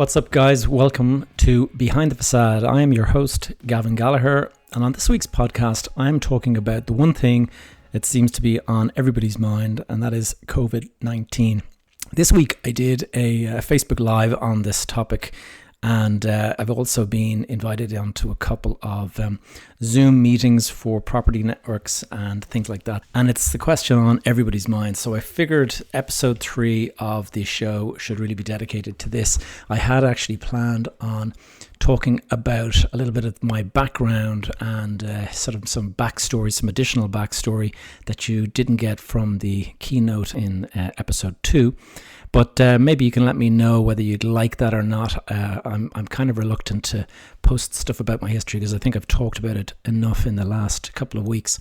What's up, guys? Welcome to Behind the Facade. I am your host, Gavin Gallagher, and on this week's podcast, I'm talking about the one thing that seems to be on everybody's mind, and that is Covid-19. This week, I did a Facebook Live on this topic, and I've also been invited onto a couple of Zoom meetings for property networks and things like that. And it's the question on everybody's mind. So I figured episode 3 of the show should really be dedicated to this. I had actually planned on talking about a little bit of my background and sort of some backstory, some additional backstory that you didn't get from the keynote in episode 2. But maybe you can let me know whether you'd like that or not. I'm kind of reluctant to post stuff about my history because I think I've talked about it enough in the last couple of weeks.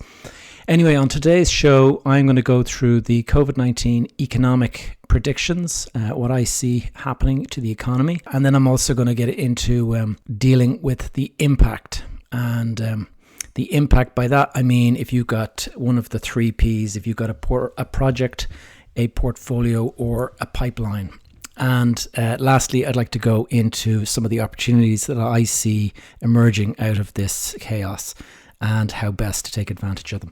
Anyway, on today's show, I'm going to go through the COVID-19 economic predictions, what I see happening to the economy. And then I'm also going to get into dealing with the impact. And the impact, by that, I mean if you've got one of the 3 Ps, if you've got a project, a portfolio, or a pipeline. And lastly, I'd like to go into some of the opportunities that I see emerging out of this chaos and how best to take advantage of them.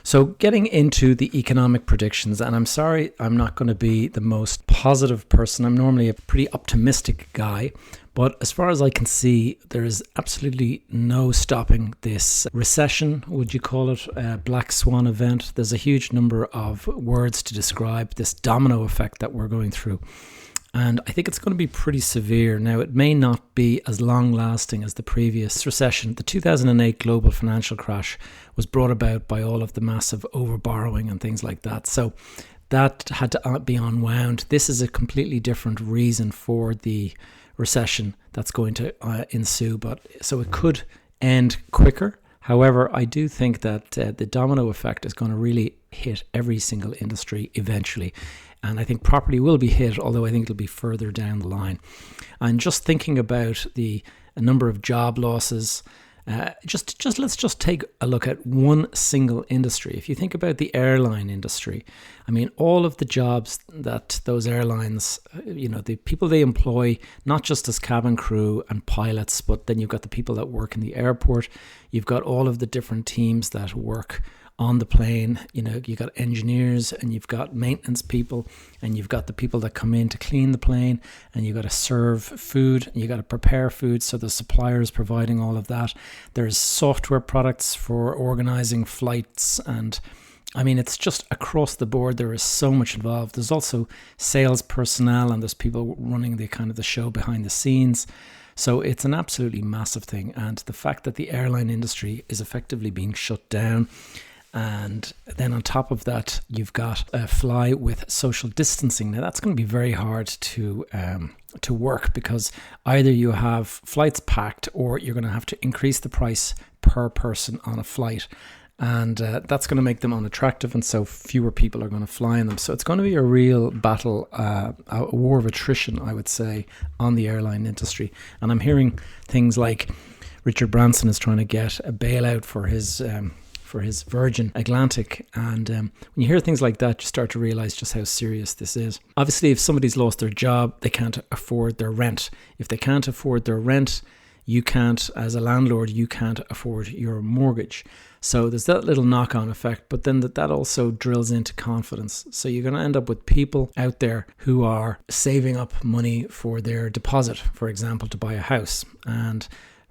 So getting into the economic predictions, and I'm sorry, I'm not going to be the most positive person. I'm normally a pretty optimistic guy, but as far as I can see, there is absolutely no stopping this recession, would you call it, black swan event. There's a huge number of words to describe this domino effect that we're going through. And I think it's going to be pretty severe. Now, it may not be as long-lasting as the previous recession. The 2008 global financial crash was brought about by all of the massive overborrowing and things like that. So that had to be unwound. This is a completely different reason for the recession that's going to ensue. So it could end quicker. However, I do think that the domino effect is going to really hit every single industry eventually. And I think property will be hit, although I think it'll be further down the line. And just thinking about a number of job losses, let's just take a look at one single industry. If you think about the airline industry, I mean, all of the jobs that those airlines, the people they employ, not just as cabin crew and pilots, but then you've got the people that work in the airport. You've got all of the different teams that work on the plane. You've got engineers, and you've got maintenance people, and you've got the people that come in to clean the plane, and you've got to serve food, and you've got to prepare food, so the suppliers providing all of that. There's software products for organizing flights, and I mean, it's just across the board. There is so much involved. There's also sales personnel, and there's people running the show behind the scenes. So it's an absolutely massive thing. And the fact that the airline industry is effectively being shut down, and then on top of that, you've got a fly with social distancing. Now, that's going to be very hard to work, because either you have flights packed, or you're going to have to increase the price per person on a flight. And that's going to make them unattractive, and so fewer people are going to fly in them. So it's going to be a real battle, a war of attrition, I would say, on the airline industry. And I'm hearing things like Richard Branson is trying to get a bailout for his Virgin Atlantic. And when you hear things like that, you start to realize just how serious this is. Obviously, if somebody's lost their job, they can't afford their rent. If they can't afford their rent, you can't, as a landlord, you can't afford your mortgage. So there's that little knock-on effect, but then that also drills into confidence. So you're going to end up with people out there who are saving up money for their deposit, for example, to buy a house. And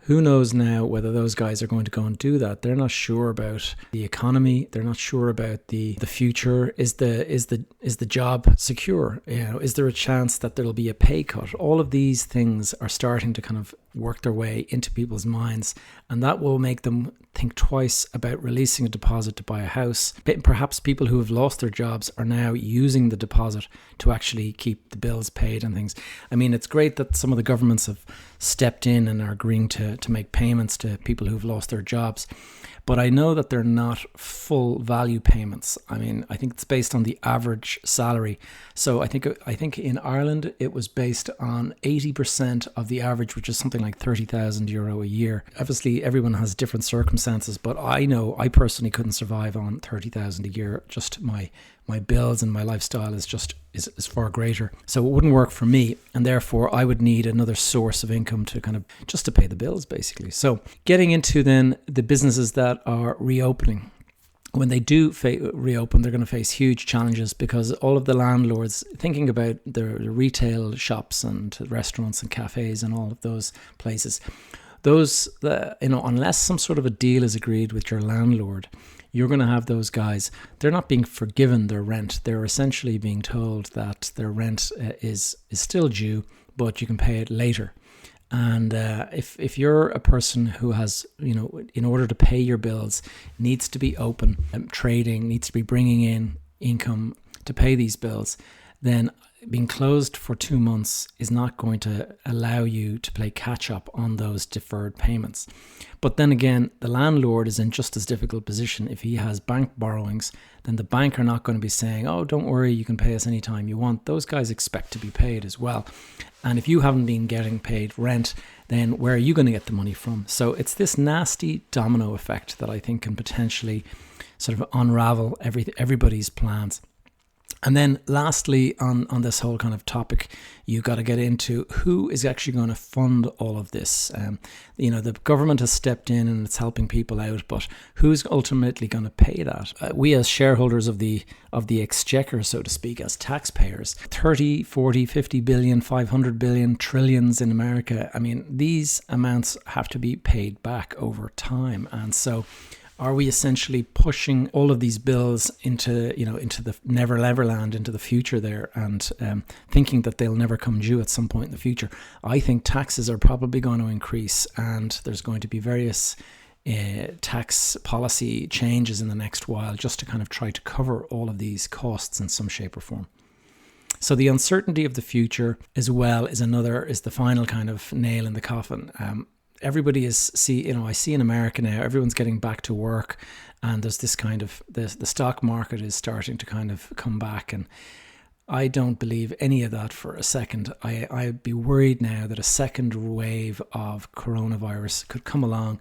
who knows now whether those guys are going to go and do that? They're not sure about the economy. They're not sure about the future. Is the job secure? Is there a chance that there'll be a pay cut? All of these things are starting to kind of work their way into people's minds, and that will make them think twice about releasing a deposit to buy a house. Perhaps people who have lost their jobs are now using the deposit to actually keep the bills paid and things. I mean, it's great that some of the governments have stepped in and are agreeing to make payments to people who've lost their jobs. But I know that they're not full value payments. I mean, I think it's based on the average salary. So I think in Ireland, it was based on 80% of the average, which is something like €30,000 a year. Obviously, everyone has different circumstances, but I know I personally couldn't survive on 30,000 a year. Just my bills and my lifestyle is far greater. So it wouldn't work for me. And therefore, I would need another source of income to kind of just to pay the bills, basically. So getting into then the businesses that are reopening. When they do reopen, they're going to face huge challenges because all of the landlords, thinking about the retail shops and restaurants and cafes and all of those places, unless some sort of a deal is agreed with your landlord, you're going to have those guys. They're not being forgiven their rent. They're essentially being told that their rent is still due, but you can pay it later. And if you're a person who has, in order to pay your bills, needs to be open, trading, needs to be bringing in income to pay these bills, then being closed for 2 months is not going to allow you to play catch up on those deferred payments. But then again, the landlord is in just as difficult position. If he has bank borrowings, then the bank are not going to be saying, oh, don't worry, you can pay us anytime you want. Those guys expect to be paid as well. And if you haven't been getting paid rent, then where are you going to get the money from? So it's this nasty domino effect that I think can potentially sort of unravel everybody's plans. And then lastly, on this whole kind of topic, you got to get into who is actually going to fund all of this. The government has stepped in and it's helping people out, but who's ultimately going to pay that? We as shareholders of the exchequer, so to speak, as taxpayers, 30, 40, 50 billion, 500 billion, trillions in America. I mean, these amounts have to be paid back over time. And so are we essentially pushing all of these bills into the never land, into the future there, and thinking that they'll never come due at some point in the future? I think taxes are probably going to increase, and there's going to be various tax policy changes in the next while just to kind of try to cover all of these costs in some shape or form. So the uncertainty of the future as well is the final kind of nail in the coffin. Everybody I see in America now, everyone's getting back to work, and there's this kind of, the stock market is starting to kind of come back, and I don't believe any of that for a second. I'd be worried now that a second wave of coronavirus could come along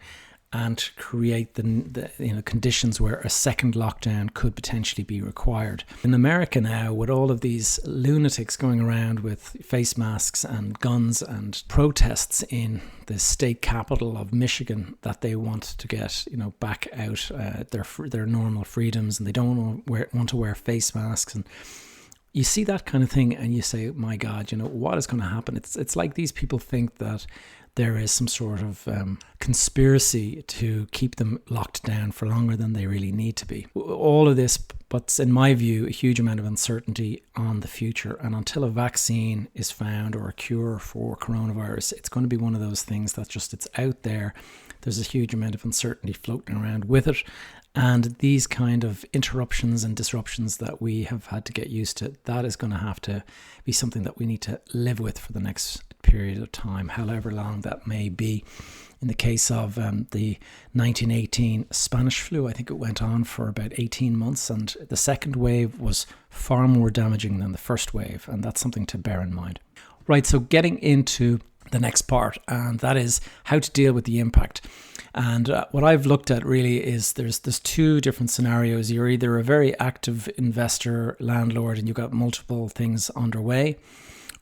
and create the conditions where a second lockdown could potentially be required. In America now, with all of these lunatics going around with face masks and guns and protests in the state capital of Michigan that they want to get back out their normal freedoms, and they don't want to wear face masks, and you see that kind of thing and you say, my God, what is going to happen? It's like these people think that there is some sort of conspiracy to keep them locked down for longer than they really need to be. All of this puts, in my view, a huge amount of uncertainty on the future. And until a vaccine is found or a cure for coronavirus, it's going to be one of those things that it's out there. There's a huge amount of uncertainty floating around with it. And these kind of interruptions and disruptions that we have had to get used to, that is going to have to be something that we need to live with for the next period of time, however long that may be. In the case of the 1918 Spanish flu, I think it went on for about 18 months, and the second wave was far more damaging than the first wave, and that's something to bear in mind. Right, so getting into the next part, and that is how to deal with the impact. And what I've looked at really is there's two different scenarios. You're either a very active investor, landlord, and you've got multiple things underway,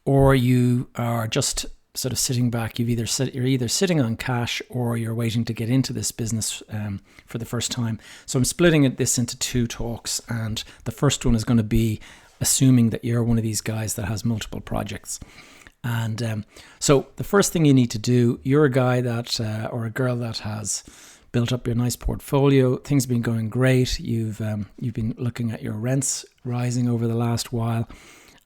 or you are just sort of sitting back. You're either sitting on cash or you're waiting to get into this business for the first time. So I'm splitting this into two talks, and the first one is going to be assuming that you're one of these guys that has multiple projects. And so the first thing you need to do, you're a guy that or a girl that has built up your nice portfolio. Things have been going great. You've been looking at your rents rising over the last while,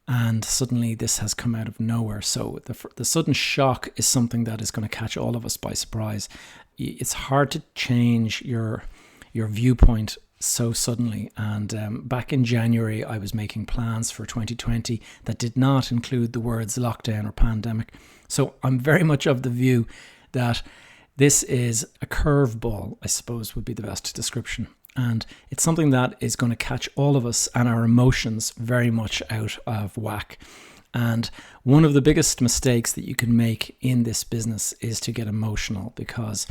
and suddenly this has come out of nowhere. So the sudden shock is something that is going to catch all of us by surprise. It's hard to change your viewpoint so suddenly. And back in January, I was making plans for 2020 that did not include the words lockdown or pandemic. So I'm very much of the view that this is a curveball, I suppose would be the best description. And it's something that is going to catch all of us and our emotions very much out of whack. And one of the biggest mistakes that you can make in this business is to get emotional, because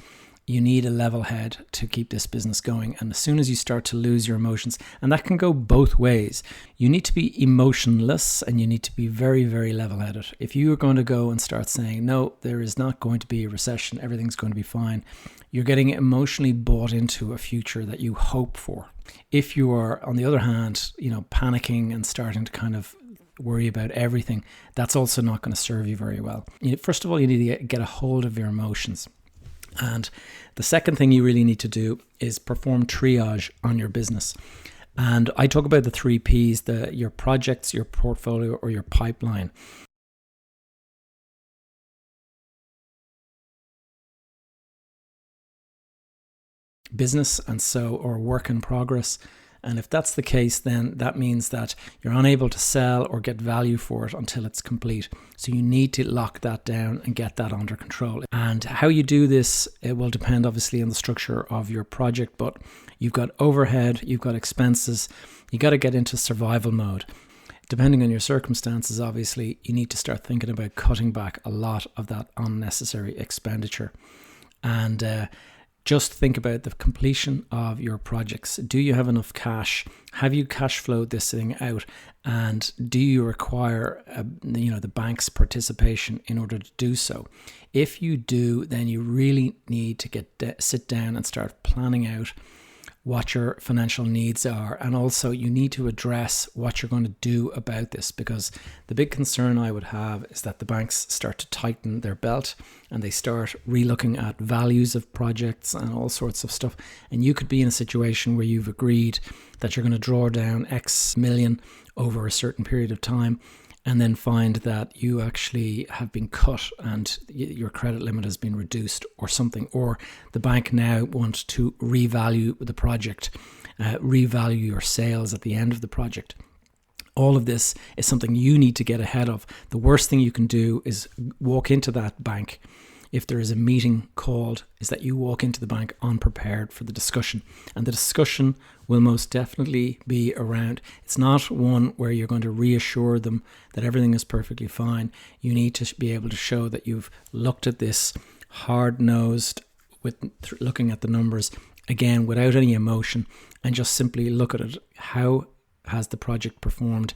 you need a level head to keep this business going. And as soon as you start to lose your emotions, and that can go both ways, you need to be emotionless and you need to be very, very level headed. If you are going to go and start saying, no, there is not going to be a recession, everything's going to be fine, you're getting emotionally bought into a future that you hope for. If you are, on the other hand, panicking and starting to kind of worry about everything, that's also not going to serve you very well. First of all, you need to get a hold of your emotions. And the second thing you really need to do is perform triage on your business. And I talk about the 3 Ps, your projects, your portfolio, or your pipeline. Business or work in progress. And if that's the case, then that means that you're unable to sell or get value for it until it's complete. So you need to lock that down and get that under control. And how you do this, it will depend obviously on the structure of your project, but you've got overhead, you've got expenses, you got to get into survival mode. Depending on your circumstances, obviously, you need to start thinking about cutting back a lot of that unnecessary expenditure. And just think about the completion of your projects. Do you have enough cash? Have you cash flowed this thing out? And do you require the bank's participation in order to do so? If you do, then you really need to sit down and start planning out what your financial needs are. And also you need to address what you're going to do about this, because the big concern I would have is that the banks start to tighten their belt and they start relooking at values of projects and all sorts of stuff. And you could be in a situation where you've agreed that you're going to draw down X million over a certain period of time, and then find that you actually have been cut and your credit limit has been reduced or something, or the bank now wants to revalue the project, revalue your sales at the end of the project. All of this is something you need to get ahead of. The worst thing you can do is walk into that bank. If there is a meeting called, is that you walk into the bank unprepared for the discussion. And the discussion will most definitely be around, it's not one where you're going to reassure them that everything is perfectly fine. You need to be able to show that you've looked at this hard-nosed, looking at the numbers, again, without any emotion, and just simply look at it. How has the project performed?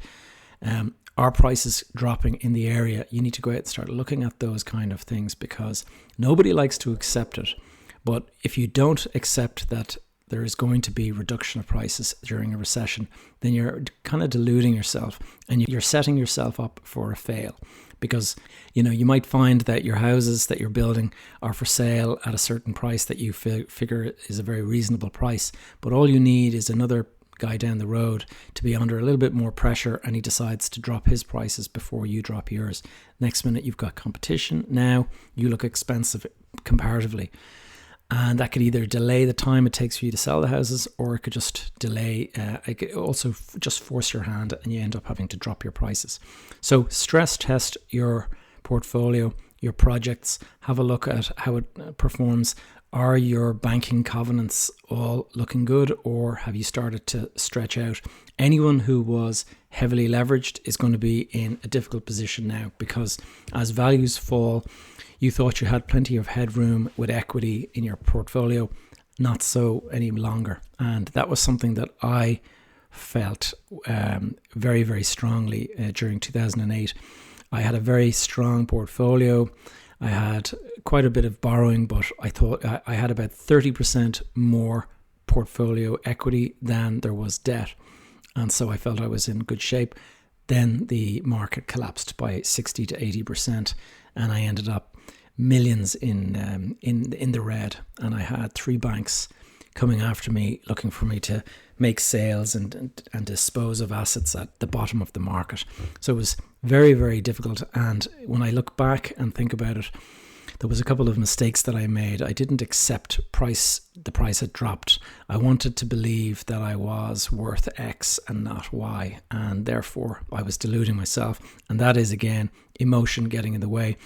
Are prices dropping in the area? You need to go out and start looking at those kind of things, because nobody likes to accept it. But if you don't accept that there is going to be reduction of prices during a recession, then you're kind of deluding yourself and you're setting yourself up for a fail. Because, you might find that your houses that you're building are for sale at a certain price that you figure is a very reasonable price. But all you need is another guy down the road to be under a little bit more pressure, and he decides to drop his prices before you drop yours. Next minute you've got competition. Now you look expensive comparatively, and that could either delay the time it takes for you to sell the houses, or it could just delay, it could also just force your hand and you end up having to drop your prices. So stress test your portfolio, your projects, have a look at how it performs. Are your banking covenants all looking good, or have you started to stretch out? Anyone who was heavily leveraged is going to be in a difficult position now, because as values fall, you thought you had plenty of headroom with equity in your portfolio. Not so any longer. And that was something that I felt very, very strongly during 2008. I had a very strong portfolio. I had quite a bit of borrowing, but I thought I had about 30% more portfolio equity than there was debt. And so I felt I was in good shape. Then the market collapsed by 60 to 80%, and I ended up millions in the red. And I had 3 banks coming after me, looking for me to make sales and dispose of assets at the bottom of the market. So it was very, very difficult. And when I look back and think about it, there was a couple of mistakes that I made. I didn't accept the price had dropped. I wanted to believe that I was worth X and not Y, and therefore I was deluding myself. And that is, again, emotion getting in the way.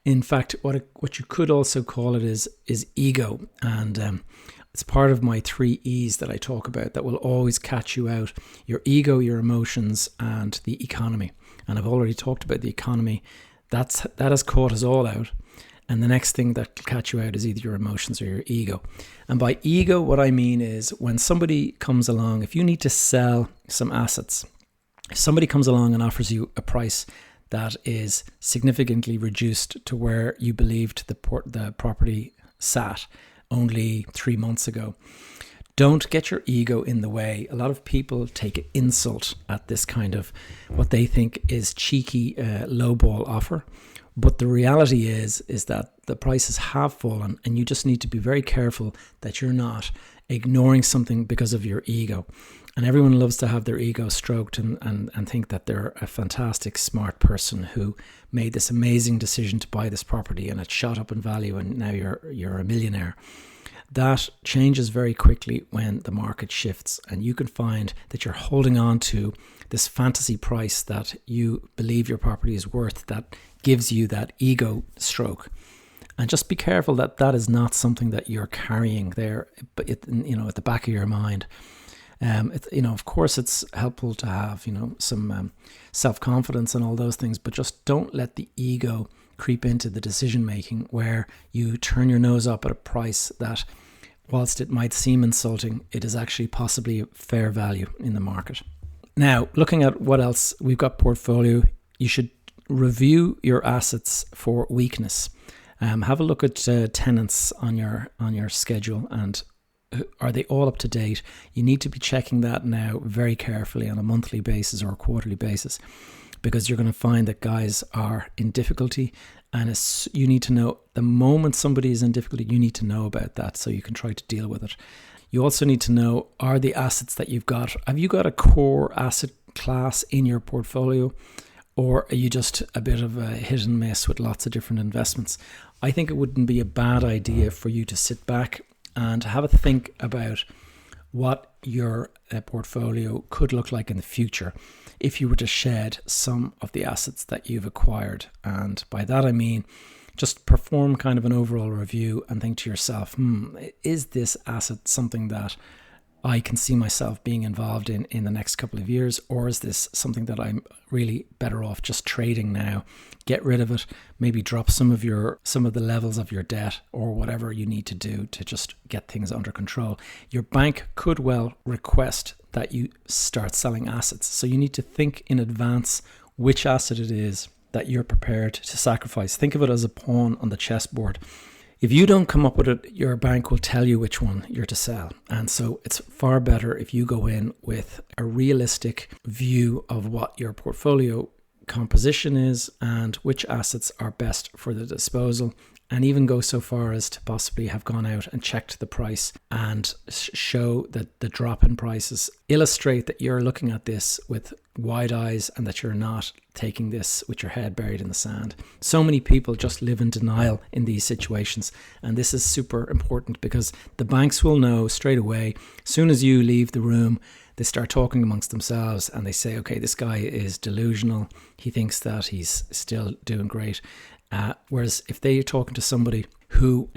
In fact, what you could also call it is ego. And It's part of my 3 E's that I talk about that will always catch you out: your ego, your emotions, and the economy. And I've already talked about the economy. That has caught us all out. And the next thing that will catch you out is either your emotions or your ego. And by ego, what I mean is when somebody comes along, if you need to sell some assets, if somebody comes along and offers you a price that is significantly reduced to where you believed the property sat only 3 months ago, don't get your ego in the way. A lot of people take insult at this kind of what they think is cheeky lowball offer. But the reality is that the prices have fallen, and you just need to be very careful that you're not ignoring something because of your ego. And everyone loves to have their ego stroked and think that they're a fantastic, smart person who made this amazing decision to buy this property and it shot up in value and now you're a millionaire. That changes very quickly when the market shifts, and you can find that you're holding on to this fantasy price that you believe your property is worth, that gives you that ego stroke. And just be careful that that is not something that you're carrying there, but at the back of your mind. Of course, it's helpful to have some self-confidence and all those things, but just don't let the ego creep into the decision making where you turn your nose up at a price that, whilst it might seem insulting, it is actually possibly a fair value in the market. Now, looking at what else we've got portfolio, you should review your assets for weakness. Have a look at tenants on your schedule, and are they all up to date? You need to be checking that now very carefully on a monthly basis or a quarterly basis, because you're going to find that guys are in difficulty, and you need to know the moment somebody is in difficulty, you need to know about that so you can try to deal with it. You also need to know, are the assets that you've got, have you got a core asset class in your portfolio, or are you just a bit of a hit and miss with lots of different investments? I think it wouldn't be a bad idea for you to sit back and have a think about what your portfolio could look like in the future if you were to shed some of the assets that you've acquired. And by that I mean just perform kind of an overall review and think to yourself, is this asset something that I can see myself being involved in the next couple of years, or is this something that I'm really better off just trading now? Get rid of it, maybe drop some of the levels of your debt, or whatever you need to do to just get things under control. Your bank could well request that you start selling assets, so you need to think in advance which asset it is that you're prepared to sacrifice. Think of it as a pawn on the chessboard. If you don't come up with it, your bank will tell you which one you're to sell. And so it's far better if you go in with a realistic view of what your portfolio composition is and which assets are best for the disposal, and even go so far as to possibly have gone out and checked the price and show that the drop in prices illustrate that you're looking at this with wide eyes and that you're not taking this with your head buried in the sand. So many people just live in denial in these situations, and this is super important because the banks will know straight away. As soon as you leave the room, they start talking amongst themselves and they say, okay, this guy is delusional. He thinks that he's still doing great. Whereas if they're talking to somebody who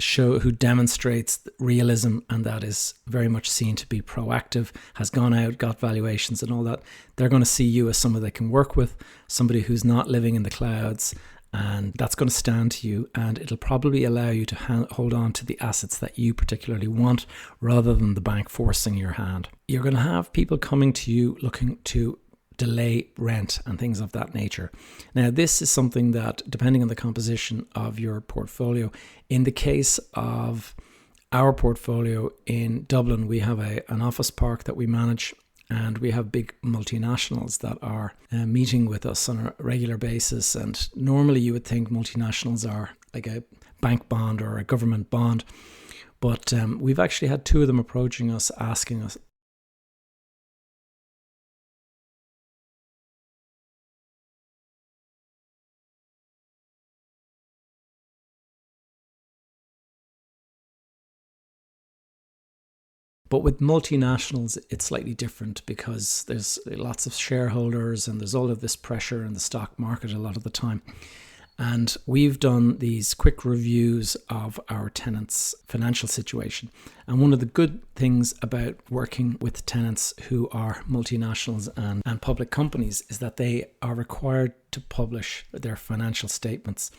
demonstrates realism and that is very much seen to be proactive, has gone out, got valuations and all that, they're going to see you as somebody they can work with, somebody who's not living in the clouds, and that's going to stand to you, and it'll probably allow you to hold on to the assets that you particularly want rather than the bank forcing your hand. You're going to have people coming to you looking to delay rent and things of that nature. Now, this is something that, depending on the composition of your portfolio, in the case of our portfolio in Dublin, we have an office park that we manage, and we have big multinationals that are meeting with us on a regular basis. And normally you would think multinationals are like a bank bond or a government bond, but we've actually had two of them approaching us, asking us But with multinationals, it's slightly different because there's lots of shareholders and there's all of this pressure in the stock market a lot of the time. And we've done these quick reviews of our tenants' financial situation. And one of the good things about working with tenants who are multinationals and public companies is that they are required to publish their financial statements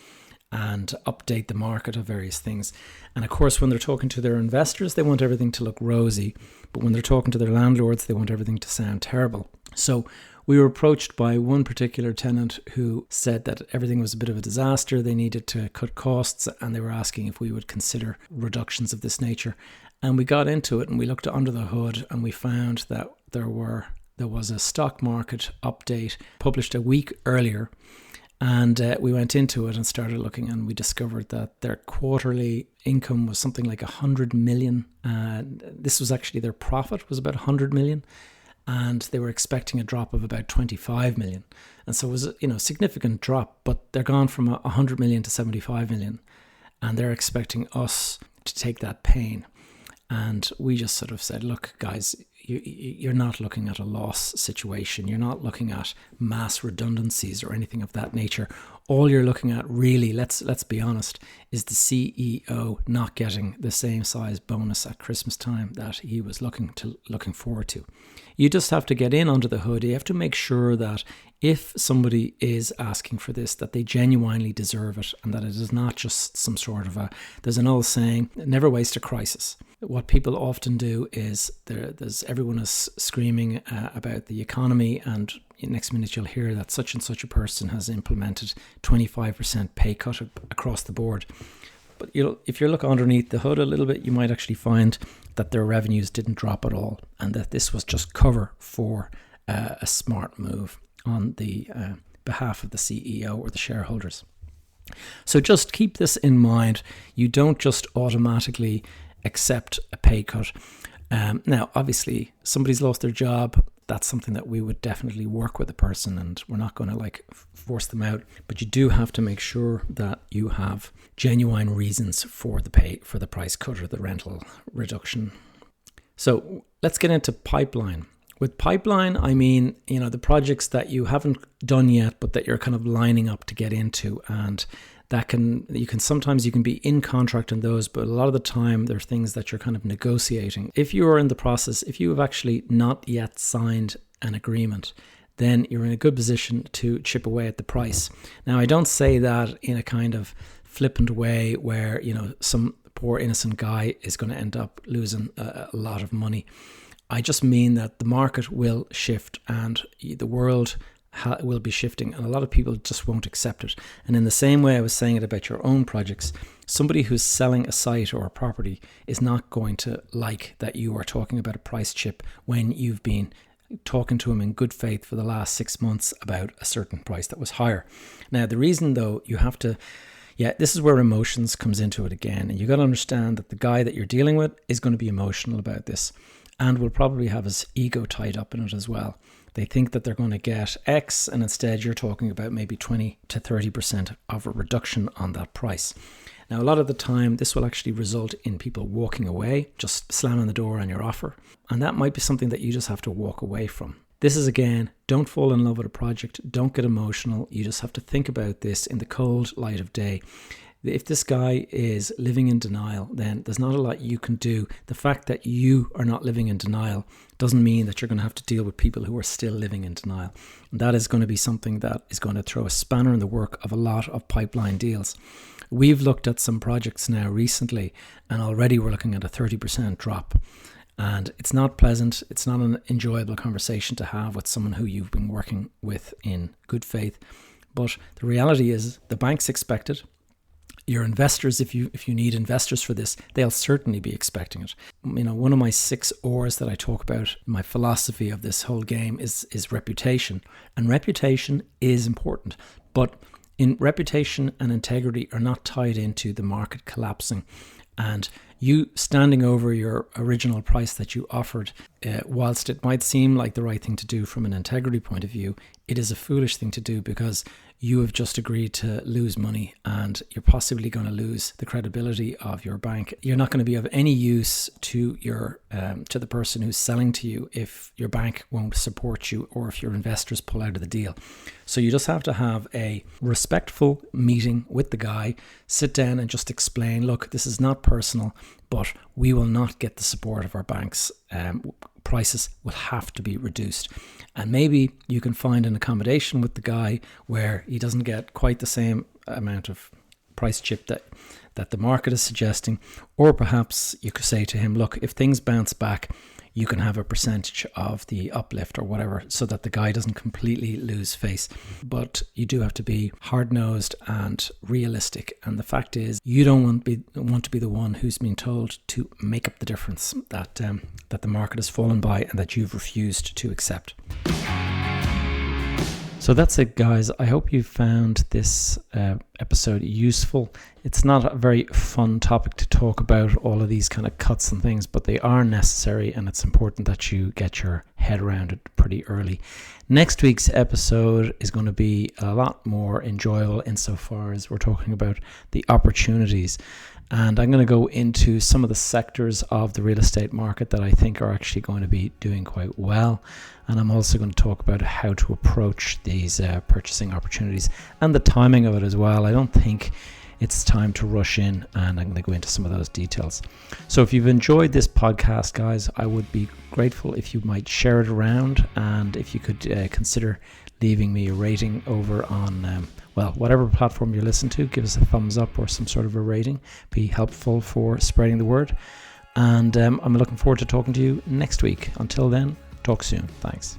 and update the market of various things. And of course, when they're talking to their investors, they want everything to look rosy. But when they're talking to their landlords, they want everything to sound terrible. So we were approached by one particular tenant who said that everything was a bit of a disaster. They needed to cut costs, and they were asking if we would consider reductions of this nature. And we got into it and we looked under the hood, and we found that there was a stock market update published a week earlier. And we went into it and started looking, and we discovered that their quarterly income was something like 100 million. This was actually their profit was about 100 million. And they were expecting a drop of about 25 million. And so it was a significant drop, but they're gone from 100 million to 75 million. And they're expecting us to take that pain. And we just sort of said, look, guys, you're not looking at a loss situation. You're not looking at mass redundancies or anything of that nature. All you're looking at really, let's be honest, is the CEO not getting the same size bonus at Christmas time that he was looking forward to. You just have to get in under the hood. You have to make sure that if somebody is asking for this, that they genuinely deserve it, and that it is not just some sort of there's an old saying, never waste a crisis. What people often do is everyone is screaming about the economy, and next minute you'll hear that such and such a person has implemented 25% pay cut across the board. But if you look underneath the hood a little bit, you might actually find that their revenues didn't drop at all, and that this was just cover for a smart move on the behalf of the CEO or the shareholders. So just keep this in mind. You don't just automatically accept a pay cut. Now, obviously, somebody's lost their job. That's something that we would definitely work with the person, and we're not going to force them out. But you do have to make sure that you have genuine reasons for the price cut or the rental reduction. So let's get into pipeline. With pipeline, I mean, the projects that you haven't done yet, but that you're kind of lining up to get into, and you can be in contract on those, but a lot of the time there are things that you're kind of negotiating. If you are in the process, if you have actually not yet signed an agreement, then you're in a good position to chip away at the price. Now, I don't say that in a kind of flippant way where, some poor innocent guy is going to end up losing a lot of money. I just mean that the market will shift and the world will be shifting, and a lot of people just won't accept it. And in the same way I was saying it about your own projects, somebody who's selling a site or a property is not going to like that you are talking about a price chip when you've been talking to him in good faith for the last 6 months about a certain price that was higher. Now, the reason though, this is where emotions comes into it again, and you got to understand that the guy that you're dealing with is going to be emotional about this and will probably have his ego tied up in it as well. They think that they're going to get X, and instead you're talking about maybe 20 to 30% of a reduction on that price. Now, a lot of the time, this will actually result in people walking away, just slamming the door on your offer. And that might be something that you just have to walk away from. This is, again, don't fall in love with a project. Don't get emotional. You just have to think about this in the cold light of day. If this guy is living in denial, then there's not a lot you can do. The fact that you are not living in denial doesn't mean that you're going to have to deal with people who are still living in denial. And that is going to be something that is going to throw a spanner in the work of a lot of pipeline deals. We've looked at some projects now recently, and already we're looking at a 30% drop. And it's not pleasant. It's not an enjoyable conversation to have with someone who you've been working with in good faith. But the reality is the banks expect it. Your investors, if you need investors for this, they'll certainly be expecting it. One of my 6 R's that I talk about, my philosophy of this whole game is reputation. And reputation is important. But reputation and integrity are not tied into the market collapsing. And you standing over your original price that you offered, whilst it might seem like the right thing to do from an integrity point of view, it is a foolish thing to do, because you have just agreed to lose money, and you're possibly going to lose the credibility of your bank. You're not going to be of any use to your to the person who's selling to you if your bank won't support you or if your investors pull out of the deal. So you just have to have a respectful meeting with the guy, sit down and just explain, look, this is not personal, but we will not get the support of our banks. Prices will have to be reduced. And maybe you can find an accommodation with the guy where he doesn't get quite the same amount of price chip that the market is suggesting. Or perhaps you could say to him, look, if things bounce back, you can have a percentage of the uplift or whatever, so that the guy doesn't completely lose face. But you do have to be hard-nosed and realistic. And the fact is, you don't want to be the one who's been told to make up the difference that the market has fallen by and that you've refused to accept. So that's it, guys. I hope you found this episode useful. It's not a very fun topic to talk about, all of these kind of cuts and things, but they are necessary, and it's important that you get your head around it pretty early. Next week's episode is going to be a lot more enjoyable insofar as we're talking about the opportunities. And I'm going to go into some of the sectors of the real estate market that I think are actually going to be doing quite well. And I'm also going to talk about how to approach these purchasing opportunities and the timing of it as well. I don't think it's time to rush in, and I'm going to go into some of those details. So if you've enjoyed this podcast, guys, I would be grateful if you might share it around, and if you could consider leaving me a rating over on whatever platform you listen to. Give us a thumbs up or some sort of a rating. Be helpful for spreading the word. And I'm looking forward to talking to you next week. Until then, talk soon. Thanks.